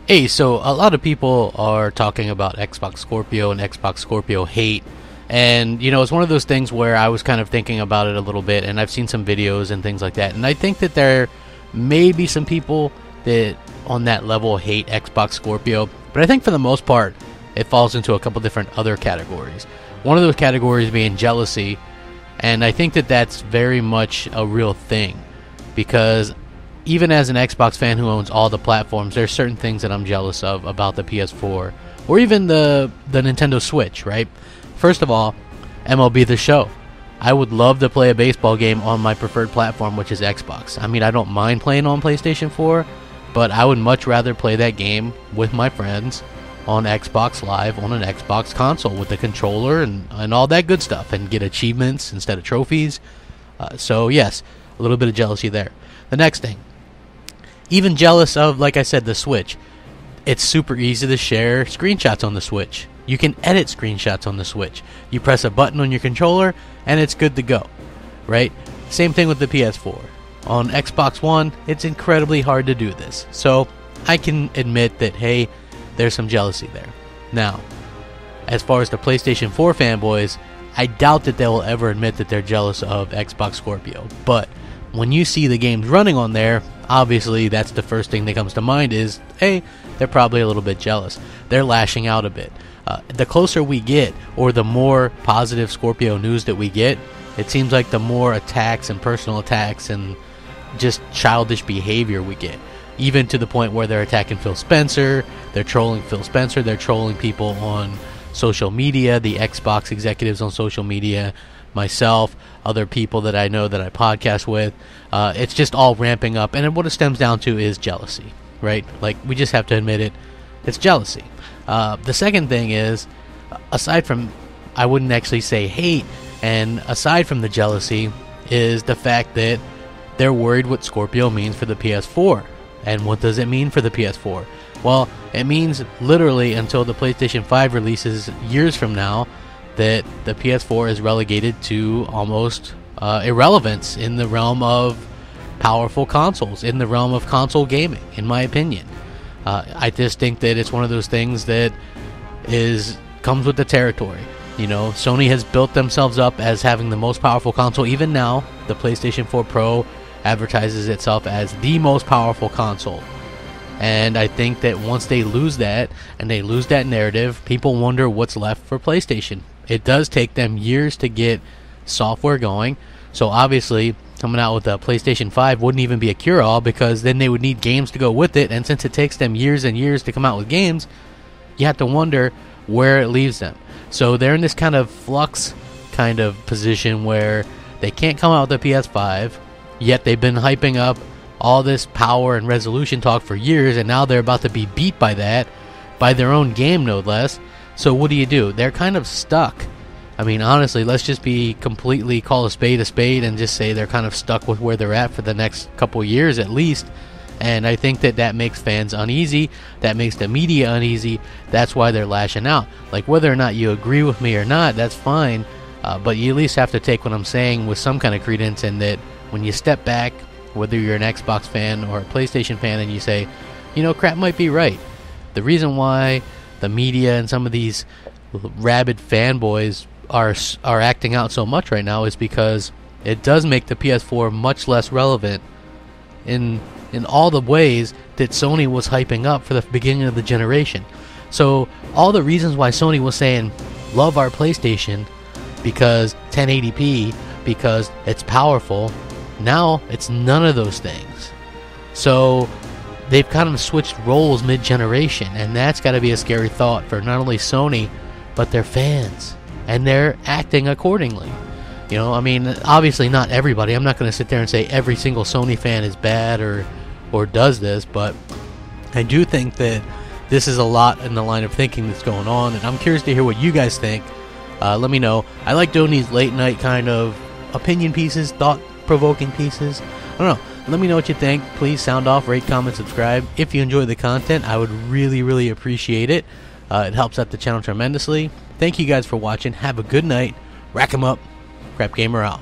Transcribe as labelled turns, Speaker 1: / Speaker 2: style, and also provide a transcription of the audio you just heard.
Speaker 1: Hey, so a lot of people are talking about Xbox Scorpio and Xbox Scorpio hate. And, it's one of those things where I was kind of thinking about it a little bit, and I've seen some videos and things like that. And I think that there may be some people that on that level hate Xbox Scorpio. But I think for the most part, it falls into a couple different other categories. One of those categories being jealousy. And I think that that's very much a real thing. Because even as an Xbox fan who owns all the platforms, there's certain things that I'm jealous of about the PS4 or even the Nintendo Switch, right? First of all, MLB The Show. I would love to play a baseball game on my preferred platform, which is Xbox. I mean, I don't mind playing on PlayStation 4, but I would much rather play that game with my friends on Xbox Live on an Xbox console with the controller and all that good stuff and get achievements instead of trophies. So yes, a little bit of jealousy there. The next thing. Even jealous of, like I said, the Switch. It's super easy to share screenshots on the Switch. You can edit screenshots on the Switch. You press a button on your controller, and it's good to go, right? Same thing with the PS4. On Xbox One, it's incredibly hard to do this. So, I can admit that, hey, there's some jealousy there. Now, as far as the PlayStation 4 fanboys, I doubt that they will ever admit that they're jealous of Xbox Scorpio. But when you see the games running on there, obviously that's the first thing that comes to mind is, hey, they're probably a little bit jealous. They're lashing out a bit. The closer we get, or the more positive Scorpio news that we get, it seems like the more attacks and personal attacks and just childish behavior we get. Even to the point where they're attacking Phil Spencer, they're trolling Phil Spencer, they're trolling people on social media, the Xbox executives on social media, myself, other people that I know that I podcast with. It's just all ramping up, and what it stems down to is jealousy, right? Like, we just have to admit it. It's jealousy. The second thing is, aside from, I wouldn't actually say hate, and aside from the jealousy, is the fact that they're worried what Scorpio means for the PS4. And what does it mean for the PS4? Well, it means literally until the PlayStation 5 releases years from now, that the PS4 is relegated to almost irrelevance in the realm of powerful consoles, in the realm of console gaming, in my opinion. I just think that it's one of those things that comes with the territory. Sony has built themselves up as having the most powerful console. Even now, the PlayStation 4 Pro advertises itself as the most powerful console. And I think that once they lose that, and they lose that narrative, people wonder what's left for PlayStation. It does take them years to get software going. So obviously, coming out with a PlayStation 5 wouldn't even be a cure-all, because then they would need games to go with it. And since it takes them years and years to come out with games, you have to wonder where it leaves them. So they're in this kind of flux kind of position where they can't come out with a PS5, yet they've been hyping up all this power and resolution talk for years, and now they're about to be beat by that, by their own game no less. So what do? They're kind of stuck. I mean, honestly, let's just be completely call a spade and just say they're kind of stuck with where they're at for the next couple years at least. And I think that makes fans uneasy, that makes the media uneasy. That's why they're lashing out. Like, whether or not you agree with me or not, that's fine, but you at least have to take what I'm saying with some kind of credence, in that when you step back, whether you're an Xbox fan or a PlayStation fan, and you say, Crap might be right. The reason why the media and some of these rabid fanboys are acting out so much right now is because it does make the PS4 much less relevant in all the ways that Sony was hyping up for the beginning of the generation. So all the reasons why Sony was saying, love our PlayStation because 1080p, because it's powerful, now it's none of those things. So they've kind of switched roles mid-generation, and that's got to be a scary thought for not only Sony, but their fans. And they're acting accordingly. I mean, obviously not everybody. I'm not going to sit there and say every single Sony fan is bad or does this, but I do think that this is a lot in the line of thinking that's going on, and I'm curious to hear what you guys think. Let me know. I like doing these late night kind of opinion pieces, thought-provoking pieces. I don't know. Let me know what you think. Please sound off, rate, comment, subscribe. If you enjoy the content, I would really, really appreciate it. It helps out the channel tremendously. Thank you guys for watching. Have a good night. Rack 'em up. Crapgamer out.